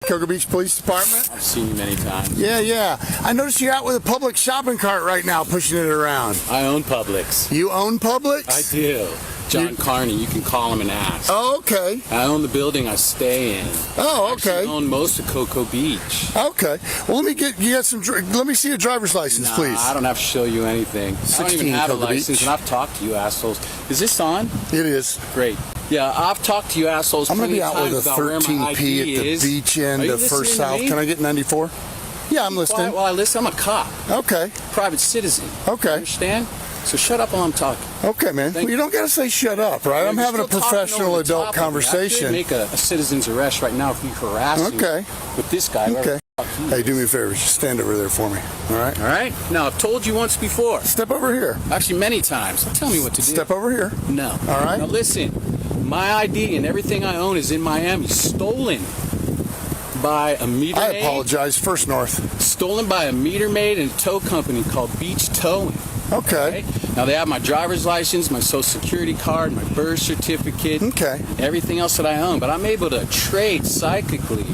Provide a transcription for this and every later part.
Cocoa Beach Police Department? I've seen you many times. Yeah. I noticed you're out with a Publix shopping cart right now, pushing it around. I own Publix. You own Publix? I do. John Carney, you can call him and ask. Oh, okay. I own the building I stay in. Oh, okay. I own most of Cocoa Beach. Okay. Well, let me see your driver's license, please. I don't have to show you anything. I don't even have a license, and I've talked to you assholes. Is this on? It is. Great. Yeah, I've talked to you assholes. I'm going to be out with a 13P at the beach end of First South. Can I get 94? Yeah, I'm listening. Well, I listen. I'm a cop. Okay. Private citizen. Okay. Understand? So shut up while I'm talking. Okay, man. Well, you don't got to say shut up, right? I'm having a professional adult conversation. I make a citizen's arrest right now if you harass me with this guy. Okay. Hey, do me a favor. Just stand over there for me. All right? All right. Now, I've told you once before. Step over here. Actually, many times. Tell me what to do. Step over here. No. All right. Now, listen. My ID and everything I own is in Miami. Stolen by a meter maid. I apologize. First North. Stolen by a meter maid and a tow company called Beach Towing. Okay. Now, they have my driver's license, my social security card, my birth certificate. Okay. Everything else that I own. But I'm able to trade psychically.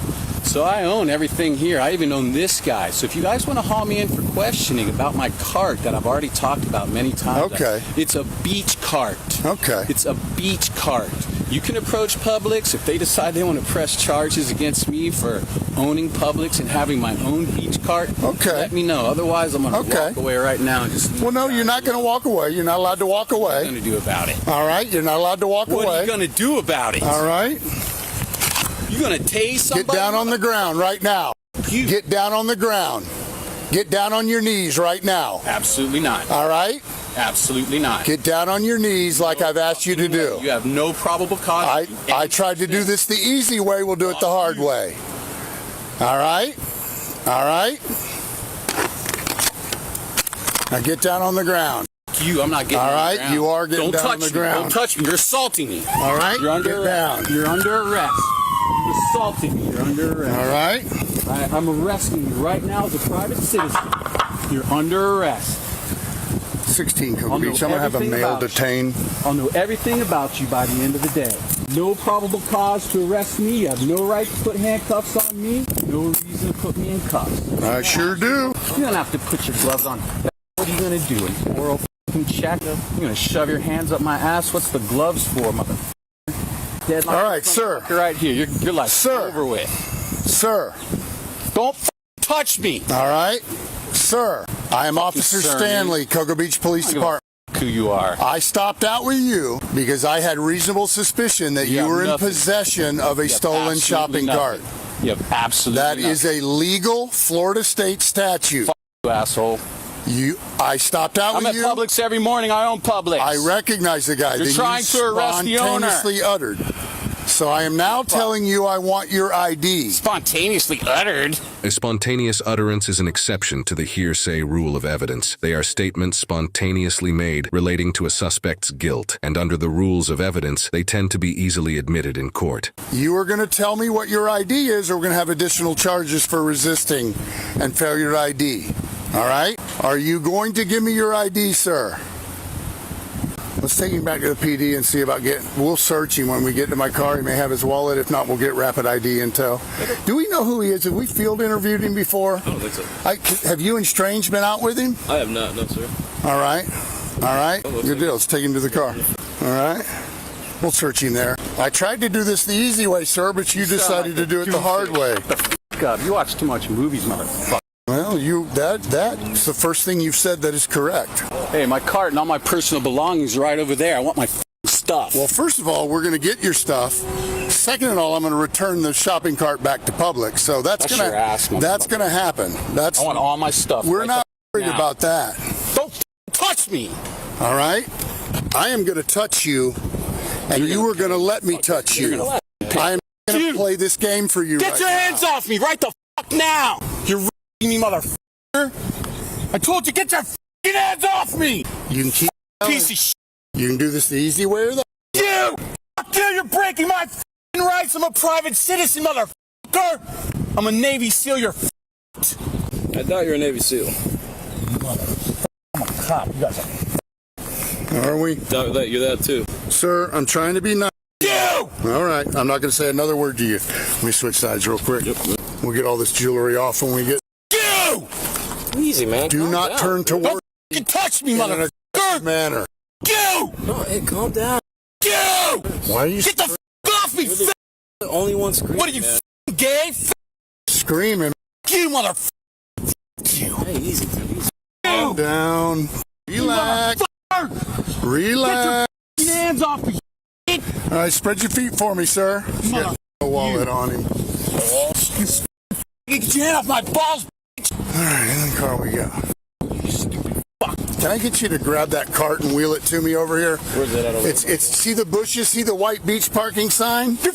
So I own everything here. I even own this guy. So if you guys want to haul me in for questioning about my cart that I've already talked about many times. Okay. It's a beach cart. Okay. It's a beach cart. You can approach Publix if they decide they want to press charges against me for owning Publix and having my own beach cart. Okay. Let me know. Otherwise, I'm going to walk away right now and just. Well, no, you're not going to walk away. You're not allowed to walk away. What are you going to do about it? All right. You're not allowed to walk away. What are you going to do about it? All right. You going to tase somebody? Get down on the ground right now. Get down on the ground. Get down on your knees right now. Absolutely not. All right? Absolutely not. Get down on your knees like I've asked you to do. You have no probable cause. I tried to do this the easy way. We'll do it the hard way. All right? All right? Now get down on the ground. I'm not getting all right, on the ground. you are getting down on the ground. Don't touch me. You're assaulting me. All right, you're under down. You're under arrest. You're assaulting me. You're under arrest. All right. I'm arresting you right now as a private citizen. You're under arrest. 16 Cocoa Beach. I'm going to have a male detained. I'll know everything about you by the end of the day. No probable cause to arrest me. You have no right to put handcuffs on me. No reason to put me in cuffs. I sure do. You don't have to put your gloves on. What are you going to do? An oral check? You're going to shove your hands up my ass? What's the gloves for, motherfucker? All right, sir. You're right here. You're like over with. Sir. Don't touch me. All right. Sir. I am Officer Stanley, Cocoa Beach Police Department. Who you are. I stopped out with you because I had reasonable suspicion that you were in possession of a stolen shopping cart. You have absolutely That is a legal Florida state statute. Fuck you, asshole. I stopped out with you. I'm at Publix every morning. I own Publix. I recognize the guy. You're trying to arrest the owner. Spontaneously uttered. So I am now telling you I want your ID. Spontaneously uttered? A spontaneous utterance is an exception to the hearsay rule of evidence. They are statements spontaneously made relating to a suspect's guilt, and under the rules of evidence, they tend to be easily admitted in court. You are going to tell me what your ID is, or we're going to have additional charges for resisting and failure to ID. All right? Are you going to give me your ID, sir? Let's take him back to the PD and see about we'll search him when we get to my car. He may have his wallet. If not, we'll get rapid ID intel. Do we know who he is? Have we field interviewed him before? I don't think so. Have you and Strange been out with him? I have not, no, sir. All right. All right. Good deal. Let's take him to the car. All right. We'll search him there. I tried to do this the easy way, sir, but you decided to do it the hard way. You watch too much movies, motherfucker. Well, that's the first thing you've said that is correct. Hey, my cart and all my personal belongings are right over there. I want my stuff. Well, first of all, we're going to get your stuff. Second of all, I'm going to return the shopping cart back to Publix. So that's going to happen. I want all my stuff. We're not worried about that. Don't touch me. All right? I am going to touch you, and you are going to let me touch you. I am going to play this game for you. Get your hands off me right the fuck now. You're me, motherfucker. I told you, get your fucking hands off me. You can keep piece of shit. You can do this the easy way or the you. Fuck you. You're breaking my fucking rights. I'm a private citizen, motherfucker. I'm a Navy SEAL. You're fucked. I thought you were a Navy SEAL. Motherfucker. I'm a cop. You guys are we? You're that too. Sir, I'm trying to be nice. You. All right. I'm not going to say another word to you. Let me switch sides real quick. Yep. We'll get all this jewelry off when we get. You! Easy, man. Do Calm not down. turn toward You touch me, in an motherfucker! aggressive manner. You! No, hey, calm down. You! Why are you Get the off me, You're the only one screaming. What are you, man. gay? screaming? You, motherfucker! You! Hey, easy, easy. Calm down. Relax. Relax. Get your hands off me! All right, spread your feet for me, sir. Get a wallet on him. Get your hand off my balls! All right, in the car we go. Can I get you to grab that cart and wheel it to me over here? Where's that at over It's see the bushes, see the white beach parking sign? You're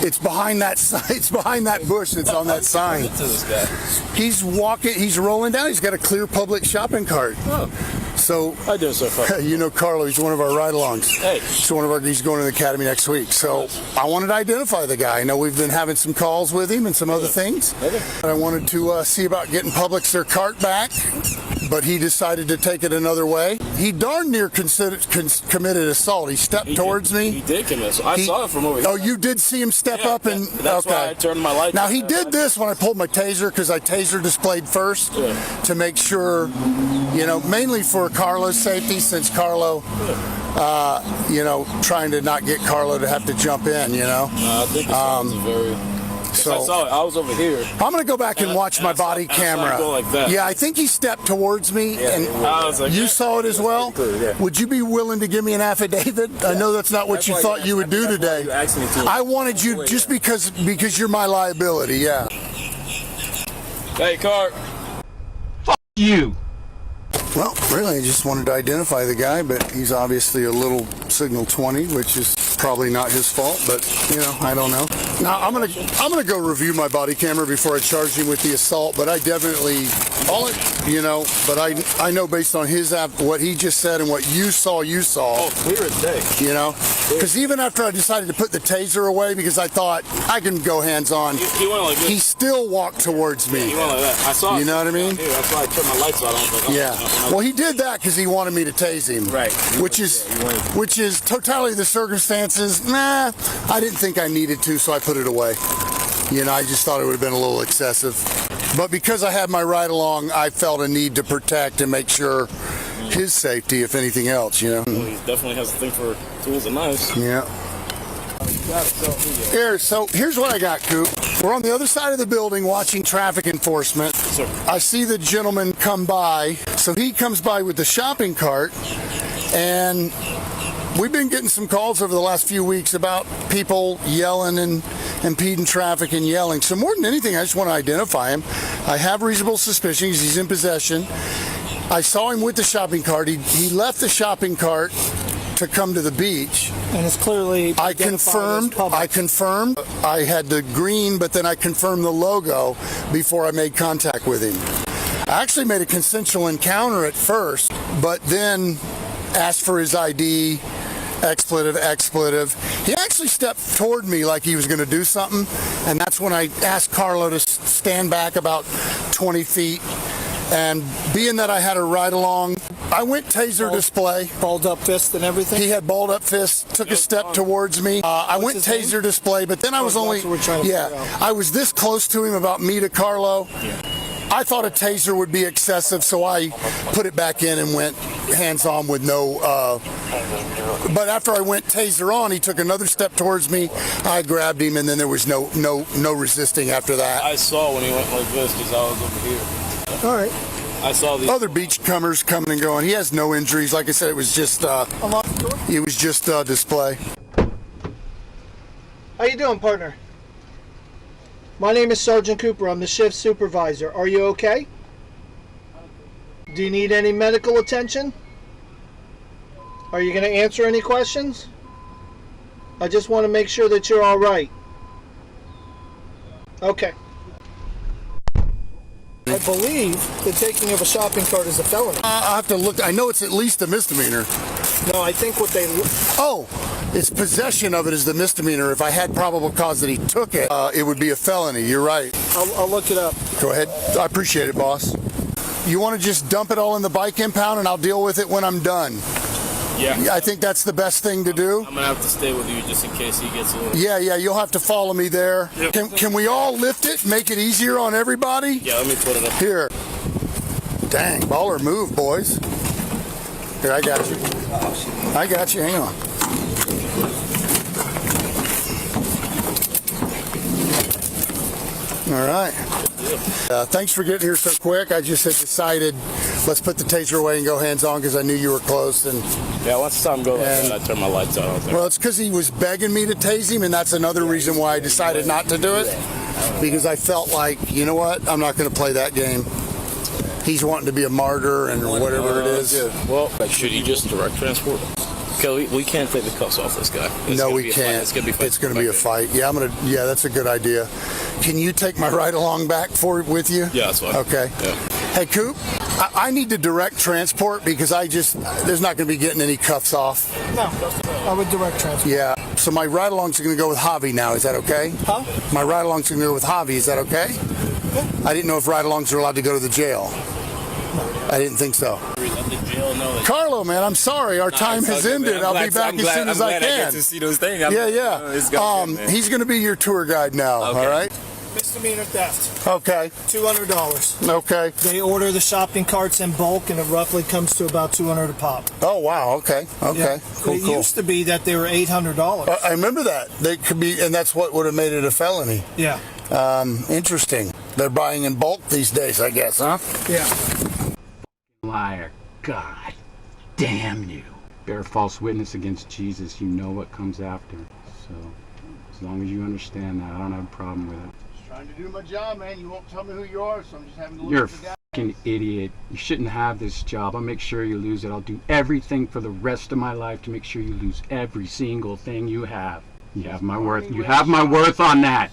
It's behind that sign. It's behind that bush that's on that sign. to this guy? He's walking, he's rolling down. He's got a clear public shopping cart. Oh, So, how you doing so far? you know Carlo, he's one of our ride-alongs. Hey. He's going to the academy next week. So I wanted to identify the guy. I know we've been having some calls with him and some other things. Okay. I wanted to see about getting Publix their cart back, but he decided to take it another way. He darn near committed assault. He stepped towards me. He did commit. So I He- saw it from over here. Oh, you did see him step Yeah, up and that's why I turned my light. Now he did this when I pulled my taser because I taser displayed first Yeah. to make sure, mainly for Carlo's safety since Carlo, trying to not get Carlo to have to jump in, I think this one's very. So I saw it. I was over here. I'm gonna go back and watch my and I saw- body and I saw it camera. go like that. Yeah, I think he stepped towards me, and I was like, you yeah. saw it as well. Pretty clear, yeah. Would you be willing to give me an affidavit? I know that's not what That's you why thought you would do that's why today. you asked me to. I wanted you just because you're my liability. Yeah. Hey, Cart. You! Well, really, I just wanted to identify the guy, but he's obviously a little signal 20, which is probably not his fault, but I don't know. Now I'm gonna go review my body camera before I charge him with the assault, but I definitely but I know based on what he just said and what you saw. Oh, clear as day. Because even after I decided to put the taser away because I thought I can go hands on, He went like this. he still walked towards me. He went like that. I saw it. You know what I mean? Yeah, that's why I turned my lights out. I was like, oh, Yeah. Well, he did that because he wanted me to tase him. Right. Which is totality the circumstances. Nah, I didn't think I needed to, so I put it away. I just thought it would have been a little excessive. But because I had my ride along, I felt a need to protect and make sure his safety, if anything else. Well, he definitely has a thing for tools and knives. Yeah. So here's what I got, Coop. We're on the other side of the building watching traffic enforcement. Sir. I see the gentleman come by. So he comes by with the shopping cart, and we've been getting some calls over the last few weeks about people yelling and impeding traffic and yelling. So more than anything, I just want to identify him. I have reasonable suspicions he's in possession. I saw him with the shopping cart. He left the shopping cart to come to the beach. And it's clearly I identified as confirmed. public. I had the green, but then I confirmed the logo before I made contact with him. I actually made a consensual encounter at first, but then asked for his ID, expletive. He actually stepped toward me like he was going to do something, and that's when I asked Carlo to stand back about 20 feet. And being that I had a ride along, I went taser display. Balled up fist and everything. He had balled up fists, took a step towards me. I went his name? taser display, but then I was Oh, only, that's what we're trying to figure out. I was this close to him about me to Carlo. I thought a taser would be excessive, so I put it back in and went hands on with no, but after I went taser on, he took another step towards me. I grabbed him, and then there was no resisting after that. I saw when he went like this because I was over here. All right. I saw these. Other beachcombers coming and going. He has no injuries. Like I said, it was just display. How you doing, partner? My name is Sergeant Cooper. I'm the shift supervisor. Are you okay? Do you need any medical attention? Are you going to answer any questions? I just want to make sure that you're all right. Okay. I believe the taking of a shopping cart is a felony. I have to look. I know it's at least a misdemeanor. No, I think what they... Oh, it's possession of it is the misdemeanor. If I had probable cause that he took it, it would be a felony. You're right. I'll look it up. Go ahead. I appreciate it, boss. You want to just dump it all in the bike impound and I'll deal with it when I'm done. Yeah. I think that's the best thing to do. I'm gonna have to stay with you just in case he gets a little. Yeah, you'll have to follow me there. Yep. Can we all lift it, make it easier on everybody? Yeah, let me put it up. Here. Dang, baller move, boys. Here, I got you. I got you, hang on. All right. Thanks for getting here so quick. I just had decided, let's put the taser away and go hands-on because I knew you were close. And Yeah, once the time goes like that, I turn my lights out. I was like, well, it's because he was begging me to tase him, and that's another reason why I decided not to do it. Because I felt like, you know what, I'm not going to play that game. He's wanting to be a martyr and whatever it is. well, should he just direct transport? Okay, we can't take the cuffs off this guy. No, we can't. It's gonna be. It's going to be a fight. Yeah, Yeah, that's a good idea. Can you take my ride along back with you? Yeah, that's fine. Okay. Yeah. Hey, Coop, I need to direct transport because there's not going to be getting any cuffs off. No, I would direct transport. Yeah. So my ride alongs are going to go with Javi now. Is that okay? Huh? My ride alongs are going to go with Javi. Is that okay? Yeah. I didn't know if ride alongs are allowed to go to the jail. I didn't think so. Let the jail know that. Carlo, man, I'm sorry. Our time has ended. I'll be back as soon as I can. get to see those things. Yeah. He's going to be your tour guide now. Okay. All right. Misdemeanor theft, Okay. $200. Okay. They order the shopping carts in bulk, and it roughly comes to about $200 a pop. Oh wow. Okay. Okay. Yeah. Cool. It Cool. used to be that they were $800. I remember that. They could be, and that's what would have made it a felony. Yeah. Interesting. They're buying in bulk these days, I guess, huh? Yeah. Liar. God damn you. Bear false witness against Jesus, you know what comes after. So, as long as you understand that, I don't have a problem with it. Just trying to do my job, man. You won't tell me who you are, so I'm just having to look You're a at the guy. fucking idiot. You shouldn't have this job. I'll make sure you lose it. I'll do everything for the rest of my life to make sure you lose every single thing you have. You have my worth. You have my worth on that.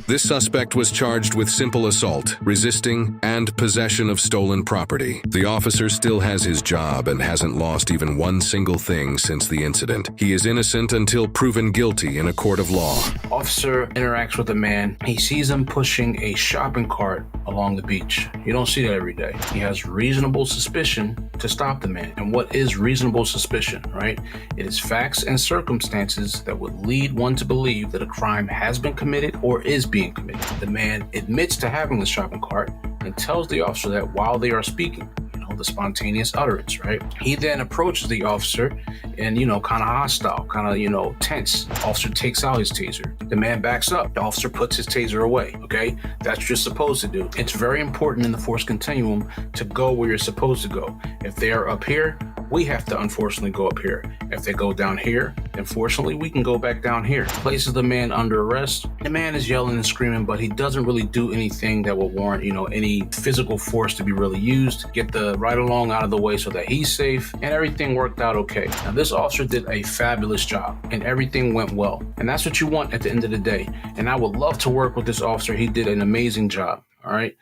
This suspect was charged with simple assault, resisting, and possession of stolen property. The officer still has his job and hasn't lost even one single thing since the incident. He is innocent until proven guilty in a court of law. Officer interacts with a man. He sees him pushing a shopping cart along the beach. You don't see that every day. He has reasonable suspicion to stop the man. And what is reasonable suspicion, right? It is facts and circumstances that would lead one to believe that a crime has been committed or is being committed. The man admits to having the shopping cart and tells the officer that while they are speaking. The spontaneous utterance, right? He then approaches the officer and, kind of hostile, kind of, tense. Officer takes out his taser. The man backs up. The officer puts his taser away, okay? That's what you're supposed to do. It's very important in the force continuum to go where you're supposed to go. If they are up here, we have to unfortunately go up here. If they go down here, unfortunately, we can go back down here. Places the man under arrest. The man is yelling and screaming, but he doesn't really do anything that will warrant, any physical force to be really used. Get the right along out of the way so that he's safe, and everything worked out okay. Now, this officer did a fabulous job, and everything went well. And that's what you want at the end of the day. And I would love to work with this officer. He did an amazing job. All right.